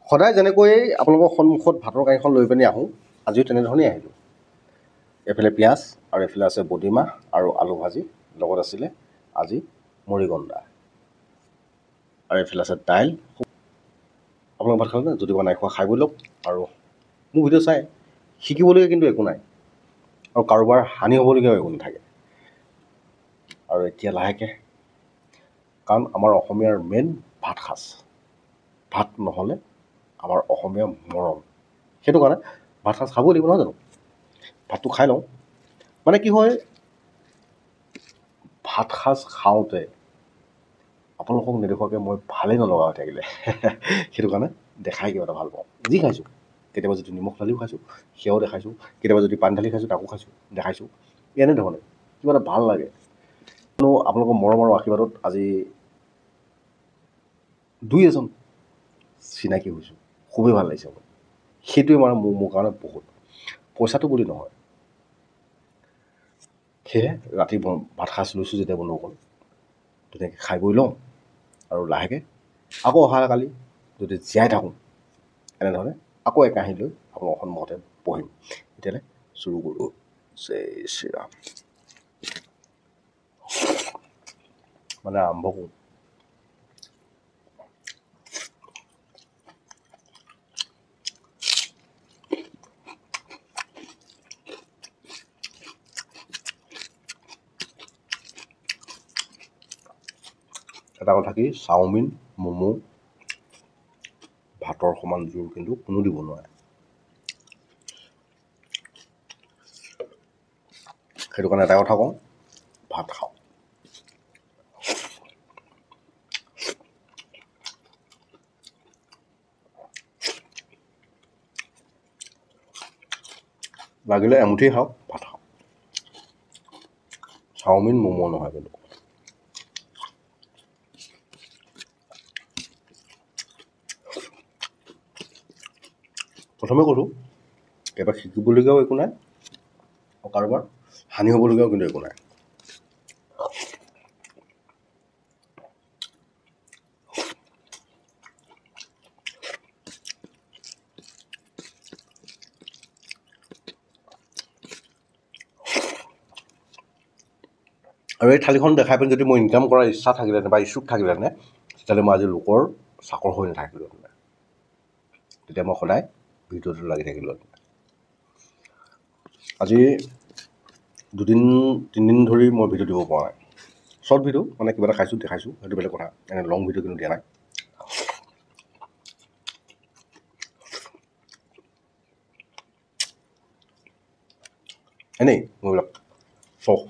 সদায় যেনেকৈ আপোনালোকৰ সন্মুখত ভাতৰ কাঁহীখন লৈ পিনি আহোঁ, আজিও তেনেধৰণেই আহিলোঁ। এইফালে পিঁয়াজ আৰু এইফালে আছে বডিমাহ আৰু আলু ভাজি, লগত আছিলে আজি মুড়িগণ্ডা, আৰু এইফালে আছে দাইল। আপোনালোক ভাত খালে যদি বনাই খোৱা খাই বৈ লওক, আৰু মোৰ ভিডিঅ' চাই শিকিবলগীয়া কিন্তু একো নাই, আৰু কাৰোবাৰ হানি হ'বলগীয়াও একো নাথাকে। আৰু এতিয়া লাহেকৈ, কাৰণ আমাৰ অসমীয়াৰ মেইন ভাত সাজ, ভাত নহ'লে আমাৰ অসমীয়া মৰম, সেইটো কাৰণে ভাত সাজ খাবই লাগিব নহয় জানো। ভাতটো খাই লওঁ। মানে কি হয়, ভাত সাজ খাওঁতে আপোনালোকক নেদেখুৱাকৈ মই ভালেই নলগা হৈ থাকিলে সেইটো কাৰণে দেখাই কিবা এটা ভাল পাওঁ। যি খাইছোঁ, কেতিয়াবা যদি নিমখ ঢালিও খাইছোঁ সেয়াও দেখাইছোঁ, কেতিয়াবা যদি পানী ঢালি খাইছোঁ তাকো খাইছোঁ, দেখাইছোঁ। এনেধৰণে কিবা এটা ভাল লাগে। আপোনালোকৰ মৰম আৰু আশীৰ্বাদত আজি দুই এজন চিনাকি হৈছোঁ, খুবেই ভাল লাগিছে মোৰ। সেইটোৱে মানে মোৰ কাৰণে বহুত, পইচাটো বুলি নহয়। সেয়ে ৰাতি ভাত সাজ লৈছোঁ যেতিয়া বন্ধুসকল, ধুনীয়াকৈ খাই বৈ লওঁ, আৰু লাহেকৈ আকৌ অহাকালি যদি জীয়াই থাকোঁ এনেধৰণে আকৌ একাঁহী লৈ আপোনালোকৰ সন্মুখতে বহিম। এতিয়ালৈ চুৰু কৰোঁ। জয় শ্ৰীৰাম। মানে আৰম্ভ কৰোঁ। এটা কথা কি, চাওমিন ম'ম' ভাতৰ সমান জোৰ কিন্তু কোনো দিব নোৱাৰে। সেইটো কাৰণে এটা কথা কওঁ, ভাত খাওঁ। লাগিলে এমুঠি খাওক, ভাত খাওঁ। চাওমিন ম'ম' নহয় কিন্তু। প্ৰথমে কৈছোঁ, এবাৰ শিকিবলগীয়াও একো নাই, আৰু কাৰোবাৰ হানি হ'বলগীয়াও কিন্তু একো নাই। আৰু এই থালিখন দেখাই পিনি যদি মই ইনকাম কৰাৰ ইচ্ছা থাকিলেহেঁতেন বা ইচ্ছুক থাকিলেহেঁতেন, তেতিয়াহ'লে মই আজি লোকৰ চাকৰ হৈ নাথাকিলোহেঁতেন। তেতিয়া মই সদায় ভিডিঅ'টো লাগি থাকিলোহেঁতেন। আজি 2-3 দিন ধৰি মই ভিডিঅ' দিব পৰা নাই। শ্বৰ্ট ভিডিঅ' মানে কিবা এটা খাইছোঁ দেখাইছোঁ, সেইটো বেলেগ কথা। এনে লং ভিডিঅ' কিন্তু দিয়া নাই। এনেই মোৰবিলাক চখ।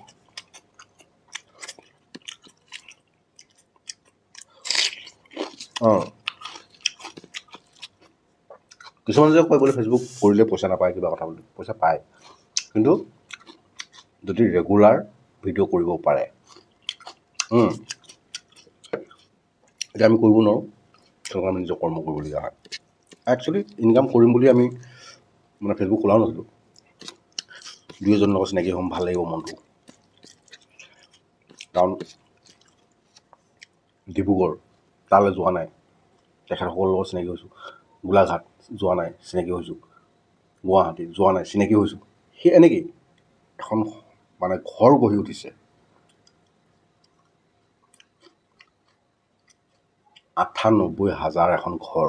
কিছুমানে যে কয় বোলে ফেচবুক কৰিলে পইচা নাপায়, কিবা কথা বুলি। পইচা পায়, কিন্তু যদি ৰেগুলাৰ ভিডিঅ' কৰিব পাৰে। এতিয়া আমি কৰিব নোৱাৰোঁ, সেইটো আমি নিজৰ কৰ্ম কৰিবলগীয়া হয়। একচুৱেলি ইনকাম কৰিম বুলি আমি মানে ফেচবুক খোলাও নাছিলোঁ। 2-এজনৰ লগত চিনাকি হ'ম, ভাল লাগিব মনটো। কাৰণ ডিব্ৰুগড় তালৈ যোৱা নাই, তেখেতসকলৰ লগত চিনাকি হৈছোঁ। গোলাঘাট যোৱা নাই, চিনাকি হৈছোঁ। গুৱাহাটী যোৱা নাই, চিনাকি হৈছোঁ। সেই এনেকেই এখন মানে ঘৰ গঢ়ি উঠিছে। 98,000 এখন ঘৰ,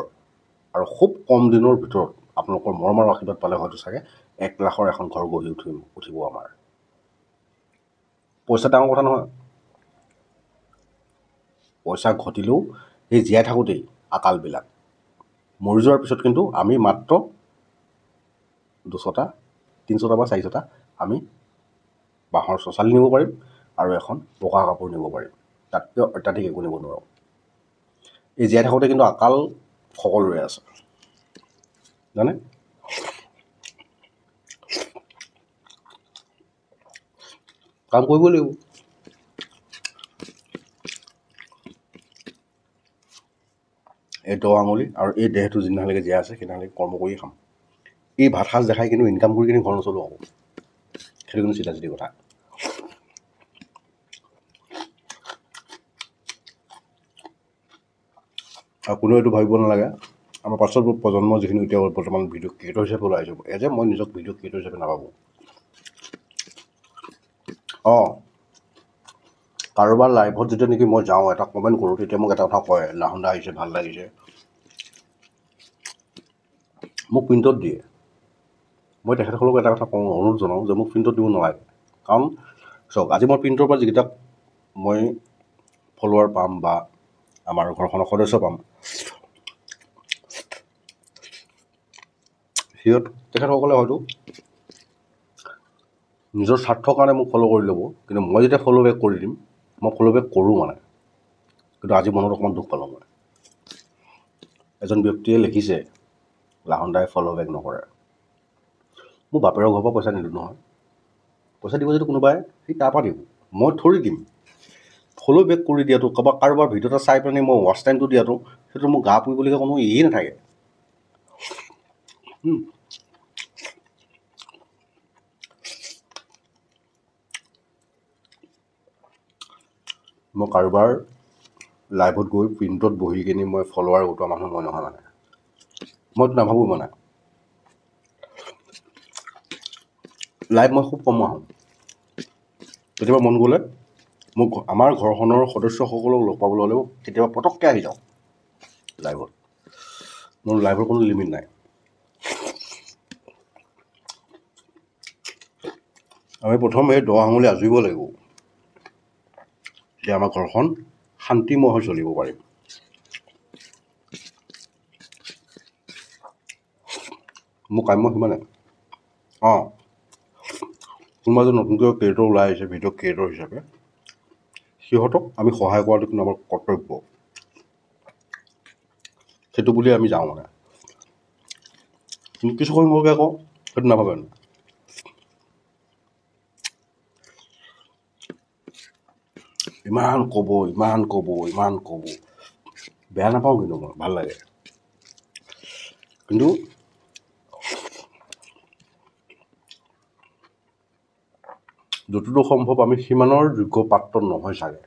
আৰু খুব কম দিনৰ ভিতৰত আপোনালোকৰ মৰম আৰু আশীৰ্বাদ পালে হয়তো চাগে 1 লাখৰ এখন ঘৰ গঢ়ি উঠিব আমাৰ। পইচা ডাঙৰ কথা নহয়। পইচা ঘটিলেও সেই জীয়াই থাকোঁতেই আকালবিলাক, মৰি যোৱাৰ পিছত কিন্তু আমি মাত্ৰ 200টা 300টা বা 400টা আমি বাঁহৰ চচালি নিব পাৰিম, আৰু এখন বগা কাপোৰ নিব পাৰিম। তাতকৈ অত্যাধিক একো নিব নোৱাৰোঁ। এই জীয়াই থাকোঁতে কিন্তু আকাল সকলোৰে আছে, জানে। কাম কৰিবই লাগিব। এই 10 আঙুলি আৰু এই দেহটো যিদিনালৈকে জীয়াই আছে সেইদিনালৈকে কৰ্ম কৰিয়ে খাম। এই ভাত সাজ দেখাই কিন্তু ইনকাম কৰি কিনি ঘৰ নচলোৱা হ'ব, সেইটো কিন্তু চিধা কথা। আৰু কোনেও এইটো ভাবিব নালাগে আমাৰ পাছত প্ৰজন্ম যিখিনি এতিয়া বৰ্তমান ভিডিঅ' ক্ৰিয়েটৰ হিচাপে ওলাই আহিছে যে মই নিজক ভিডিঅ' ক্ৰিয়েটৰ হিচাপে নাভাবোঁ। কাৰোবাৰ লাইভত যেতিয়া নেকি মই যাওঁ এটা কমেণ্ট কৰোঁ তেতিয়া মোক এটা কথা কয়, লাহন দা আহিছে ভাল লাগিছে, মোক প্ৰিণ্টত দিয়ে। মই তেখেতসকলক এটা কথা কওঁ, অনুৰোধ জনাওঁ যে মোক প্ৰিণ্টত দিব নালাগে। কাৰণ চাওক, আজি মই প্ৰিণ্টৰ পৰা যিকেইটা মই ফলোৱাৰ পাম বা আমাৰ ঘৰখনৰ সদস্য পাম, তেখেতসকলে হয়তো নিজৰ স্বাৰ্থৰ কাৰণে মোক ফ'ল' কৰি ল'ব, কিন্তু মই যেতিয়া ফ'ল' বেক কৰি দিম, মই ফ'ল' বেক কৰোঁ মানে। কিন্তু আজি মনত অকণমান দুখ পালোঁ মই। এজন ব্যক্তিয়ে লিখিছে লাহন দাই ফ'ল' বেক নকৰে। মোৰ বাপেৰৰ ঘৰৰ পৰা পইচা নিদিওঁ নহয়। পইচা দিব যদি কোনোবাই সেই তাৰপৰা দিব, মই থৰি দিম। ফ'ল' বেক কৰি দিয়াটো কাৰোবাৰ ভিডিঅ' এটা চাই পেলাই মই ৱাচ টাইমটো দিয়াটো সেইটো মোৰ গা পুৰিবলগীয়া কোনো নাথাকে। মই কাৰোবাৰ লাইভত গৈ প্ৰিণ্টত বহি কিনি মই ফলোৱাৰ গোটোৱা মানুহ মই নহয় মানে। মইতো নাভাবোঁ মানে। লাইভ মই খুব কম আহোঁ। কেতিয়াবা মন গ'লে মোক আমাৰ ঘৰখনৰ সদস্যসকলক লগ পাবলৈ হ'লেও কেতিয়াবা পটককৈ আহি যাওঁ লাইভত। মোৰ লাইভৰ কোনো লিমিট নাই। আমি প্ৰথম এই 10 আঙুলি আজৰিব লাগিব, যে আমাৰ ঘৰখন শান্তিময় হৈ চলিব পাৰিম। মোৰ কাম্য সিমানে। কোনোবা এজন নতুনকৈ ক্ৰিয়েটৰ ওলাই আহিছে ভিডিঅ' ক্ৰিয়েটৰ হিচাপে, সিহঁতক আমি সহায় কৰাটো কিন্তু আমাৰ কৰ্তব্য। সেইটো বুলি আমি যাওঁ মানে। কিন্তু কিছু সংখ্যকে আকৌ সেইটো নাভাবে। ইমান ক'ব বেয়া নাপাওঁ, কিন্তু মই ভাল লাগে। কিন্তু যতদূৰ সম্ভৱ আমি সিমানৰ যোগ্য পাত্ৰ নহয় চাগে।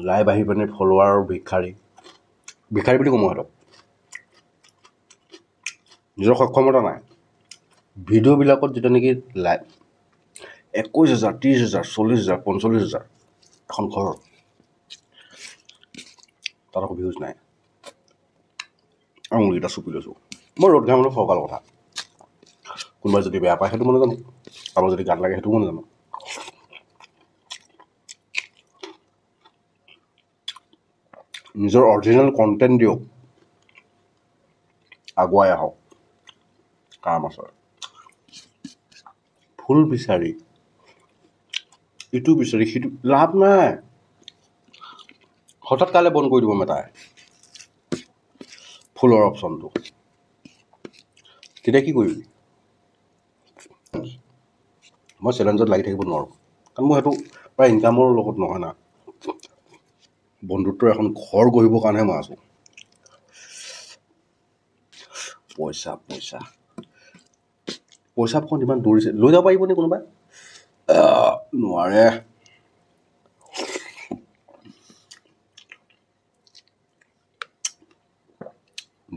লাইভ আহি পিনে ফলোৱাৰ ভিক্ষাৰী বুলি কওঁ মই সিহঁতক। নিজৰ সক্ষমতা নাই। ভিডিঅ'বিলাকত যেতিয়া নেকি লাইভ 21,000, 30,000, 40,000, 45,000 এখন ঘৰ, তাত আকৌ ভিউজ নাই। আঙুলিকেইটা চুপি লৈছোঁ। মই ৰ'দ ঘামৰ ফৰকাল কথা। কোনোবাই যদি বেয়া পায় সেইটো মই নাজানো, কাৰোবাৰ যদি গাত লাগে সেইটো মই নাজানো। নিজৰ অৰিজিনেল কণ্টেণ্ট দিয়ক, আগুৱাই আহক। কাম আছে। ফুল বিচাৰি ইটো বিচাৰি সিটো লাভ নাই। হঠাৎ কাইলৈ বন্ধ কৰি দিব মেটাই ফুলৰ অপশ্যনটো, তেতিয়া কি কৰিবি? মই চেলেঞ্জত লাগি থাকিব নোৱাৰোঁ, কাৰণ মই সেইটো প্ৰায় ইনকামৰ লগত নহয় না। বন্ধুত্বৰ এখন ঘৰ গঢ়িবৰ কাৰণেহে মই আছোঁ। পইচাখন ইমান দৌৰিছে, লৈ যাব পাৰিব নে কোনোবাই? নোৱাৰে।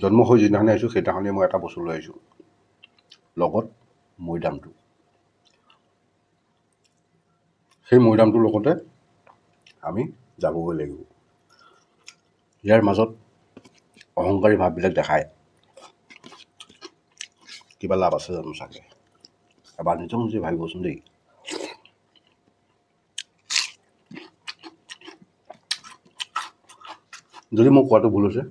জন্ম হৈ যিদিনাখনি আহিছোঁ সেইদিনাখনি মই এটা বস্তু লৈ আহিছোঁ, লগত মৈদামটো। সেই মৈদামটোৰ লগতে আমি যাবগৈ লাগিব। ইয়াৰ মাজত অহংকাৰী ভাৱবিলাক দেখায় কিবা লাভ আছে জানো চাগে? এবাৰ নিজে ভাবিবচোন দেই। যদি মোক কোৱাটো ভুল হৈছে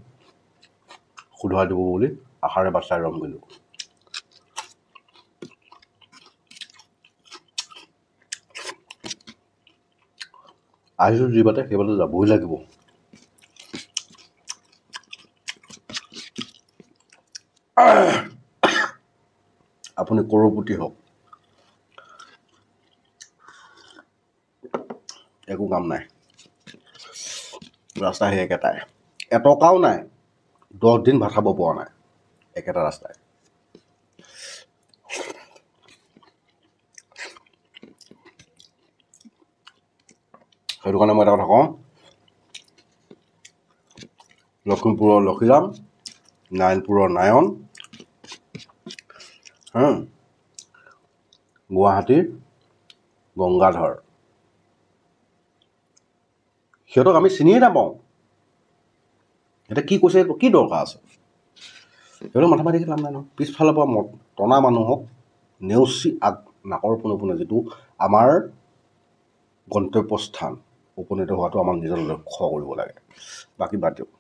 শুধৰাই দিব বুলি আশাৰে বাচাই ৰম গ'লোঁ। আহিছোঁ যি বাটে সেই বাটে যাবই লাগিব। আপুনি কৰপতি হওক, একো কাম নাই। ৰাস্তা সেই একেটাই, এটকাও নাই, 10 দিন ভাত খাব পৰা নাই, একেটা ৰাস্তাই। সেইটো কাৰণে মই এটা কথা কওঁ, লখিমপুৰৰ লক্ষীৰাম, নাৰায়ণপুৰৰ নায়ন, গুৱাহাটীৰ গংগাধৰ, সিহঁতক আমি চিনিয়ে নাপাওঁ। এতিয়া কি কৈছে, কি দৰকাৰ আছে? সিহঁতক মাথা মাৰি দেখি লাভ নাই নহয়। পিছফালৰ পৰা টনা মানুহক নেওচি নাকৰ পোনে যিটো আমাৰ গন্তব্যস্থান উপনীত হোৱাটো আমাৰ নিজৰ লক্ষ্য কৰিব লাগে। বাকী বাদ দিয়ক।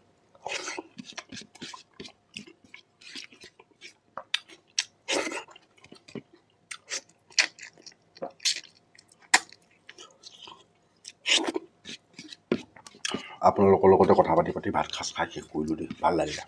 আপোনালোকৰ লগতে কথা পাতি ভাত সাজ খাই শেষ কৰিলোঁ দেই, ভাল লাগিলে।